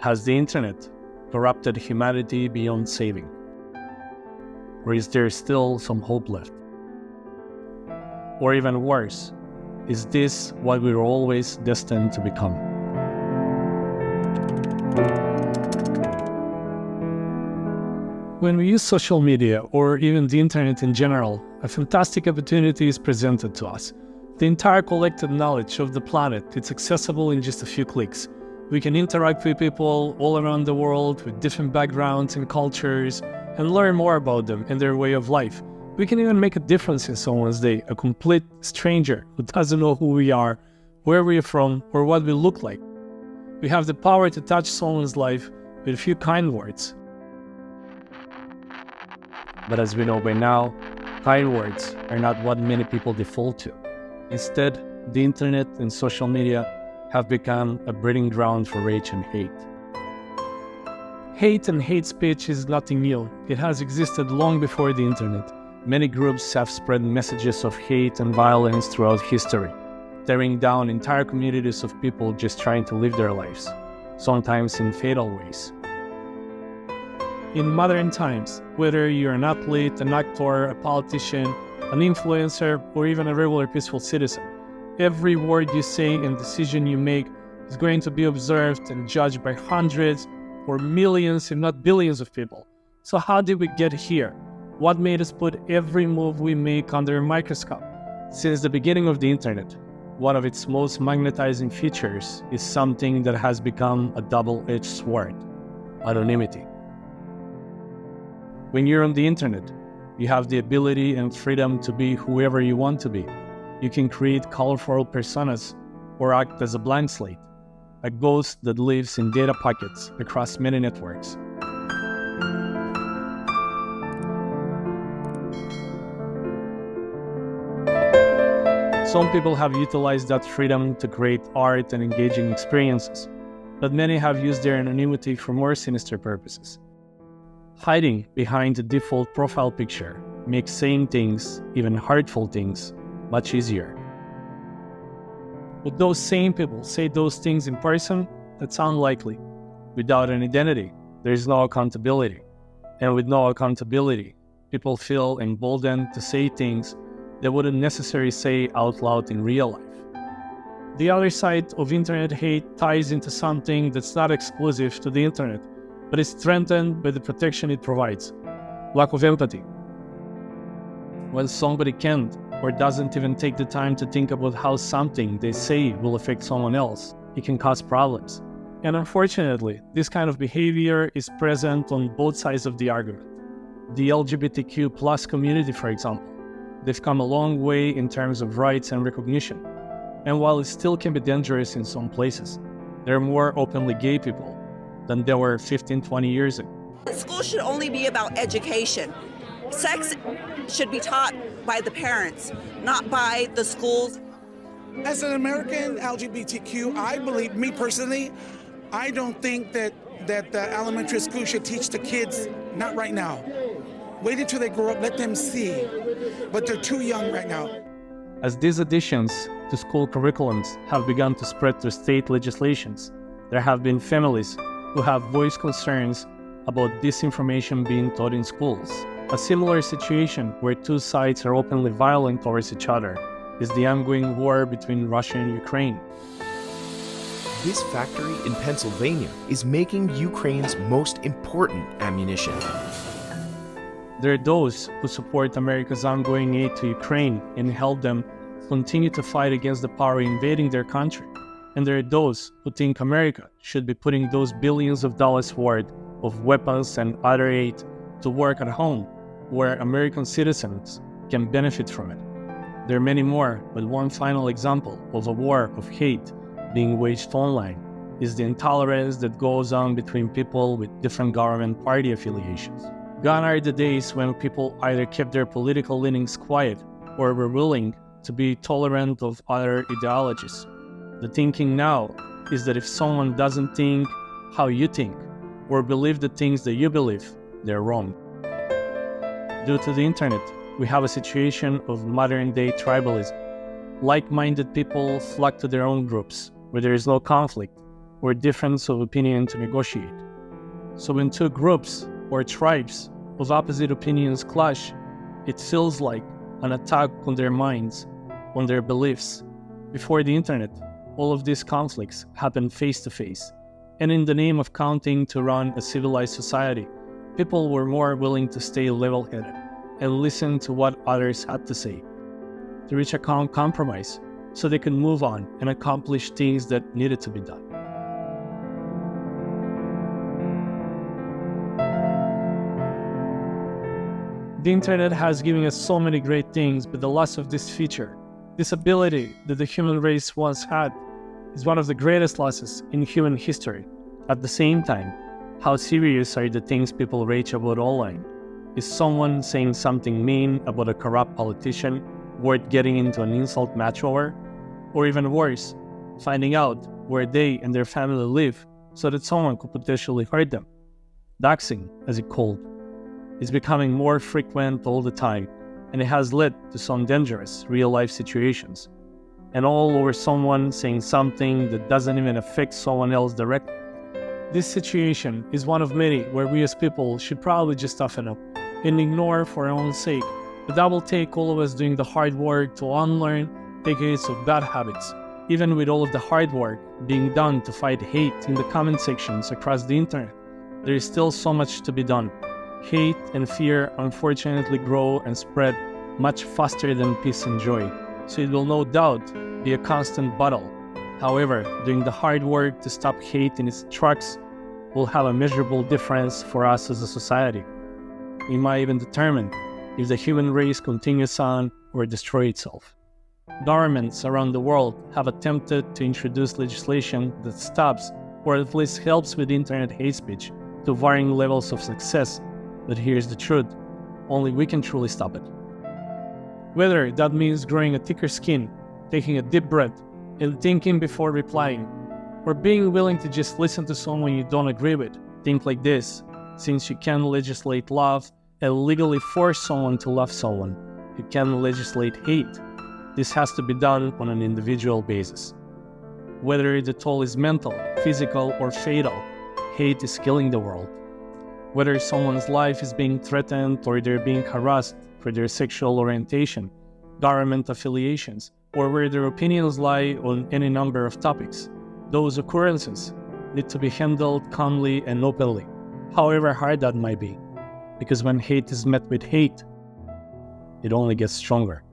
Has the internet corrupted humanity beyond saving? Or is there still some hope left? Or even worse, is this what we were always destined to become? When we use social media, or even the internet in general, a fantastic opportunity is presented to us. The entire collected knowledge of the planet is accessible in just a few clicks. We can interact with people all around the world with different backgrounds and cultures and learn more about them and their way of life. We can even make a difference in someone's day, a complete stranger who doesn't know who we are, where we are from, or what we look like. We have the power to touch someone's life with a few kind words. But as we know by now, kind words are not what many people default to. Instead, the internet and social media have become a breeding ground for rage and hate. Hate and hate speech is nothing new. It has existed long before the internet. Many groups have spread messages of hate and violence throughout history, tearing down entire communities of people just trying to live their lives, sometimes in fatal ways. In modern times, whether you're an athlete, an actor, a politician, an influencer, or even a regular peaceful citizen, every word you say and decision you make is going to be observed and judged by hundreds or millions, if not billions of people. So how did we get here? What made us put every move we make under a microscope? Since the beginning of the internet, one of its most magnetizing features is something that has become a double-edged sword: anonymity. When you're on the internet, you have the ability and freedom to be whoever you want to be. You can create colorful personas or act as a blank slate, a ghost that lives in data pockets across many networks. Some people have utilized that freedom to create art and engaging experiences, but many have used their anonymity for more sinister purposes. Hiding behind the default profile picture makes saying things, even hurtful things, much easier. Would those same people say those things in person? That's unlikely. Without an identity, there is no accountability. And with no accountability, people feel emboldened to say things they wouldn't necessarily say out loud in real life. The other side of internet hate ties into something that's not exclusive to the internet, but is strengthened by the protection it provides: lack of empathy. When somebody can't or doesn't even take the time to think about how something they say will affect someone else, it can cause problems. And unfortunately, this kind of behavior is present on both sides of the argument. The LGBTQ+ community, for example, they've come a long way in terms of rights and recognition. And while it still can be dangerous in some places, there are more openly gay people than there were 15, 20 years ago. School should only be about education. Sex should be taught by the parents, not by the schools. As an American LGBTQ, I believe, me personally, I don't think that the elementary school should teach the kids, not right now. Wait until they grow up, let them see. But they're too young right now. As these additions to school curriculums have begun to spread through state legislations, there have been families who have voiced concerns about disinformation being taught in schools. A similar situation where two sides are openly violent towards each other is the ongoing war between Russia and Ukraine. This factory in Pennsylvania is making Ukraine's most important ammunition. There are those who support America's ongoing aid to Ukraine and help them continue to fight against the power invading their country. And there are those who think America should be putting those billions of dollars worth of weapons and other aid to work at home, where American citizens can benefit from it. There are many more, but one final example of a war of hate being waged online is the intolerance that goes on between people with different government party affiliations. Gone are the days when people either kept their political leanings quiet or were willing to be tolerant of other ideologies. The thinking now is that if someone doesn't think how you think or believe the things that you believe, they're wrong. Due to the internet, we have a situation of modern-day tribalism. Like-minded people flock to their own groups, where there is no conflict, or difference of opinion to negotiate. So when two groups or tribes of opposite opinions clash, it feels like an attack on their minds, on their beliefs. Before the internet, all of these conflicts happened face to face. And in the name of counting to run a civilized society, people were more willing to stay level-headed and listen to what others had to say, to reach a compromise so they could move on and accomplish things that needed to be done. The internet has given us so many great things, but the loss of this feature, this ability that the human race once had, is one of the greatest losses in human history. At the same time, how serious are the things people rage about online? Is someone saying something mean about a corrupt politician worth getting into an insult match over? Or even worse, finding out where they and their family live so that someone could potentially hurt them? Doxing, as it's called, is becoming more frequent all the time, and it has led to some dangerous real-life situations. And all over someone saying something that doesn't even affect someone else directly. This situation is one of many where we as people should probably just toughen up and ignore for our own sake, but that will take all of us doing the hard work to unlearn decades of bad habits. Even with all of the hard work being done to fight hate in the comment sections across the internet, there is still so much to be done. Hate and fear unfortunately grow and spread much faster than peace and joy, so it will no doubt be a constant battle. However, doing the hard work to stop hate in its tracks will have a measurable difference for us as a society. It might even determine if the human race continues on or destroy itself. Governments around the world have attempted to introduce legislation that stops or at least helps with internet hate speech to varying levels of success. But here's the truth, only we can truly stop it. Whether that means growing a thicker skin, taking a deep breath, and thinking before replying, or being willing to just listen to someone you don't agree with. Think like this: since you can legislate love and legally force someone to love someone, you can legislate hate. This has to be done on an individual basis. Whether the toll is mental, physical, or fatal, hate is killing the world. Whether someone's life is being threatened or they're being harassed for their sexual orientation, government affiliations, or where their opinions lie on any number of topics, those occurrences need to be handled calmly and openly, however hard that might be, because when hate is met with hate, it only gets stronger.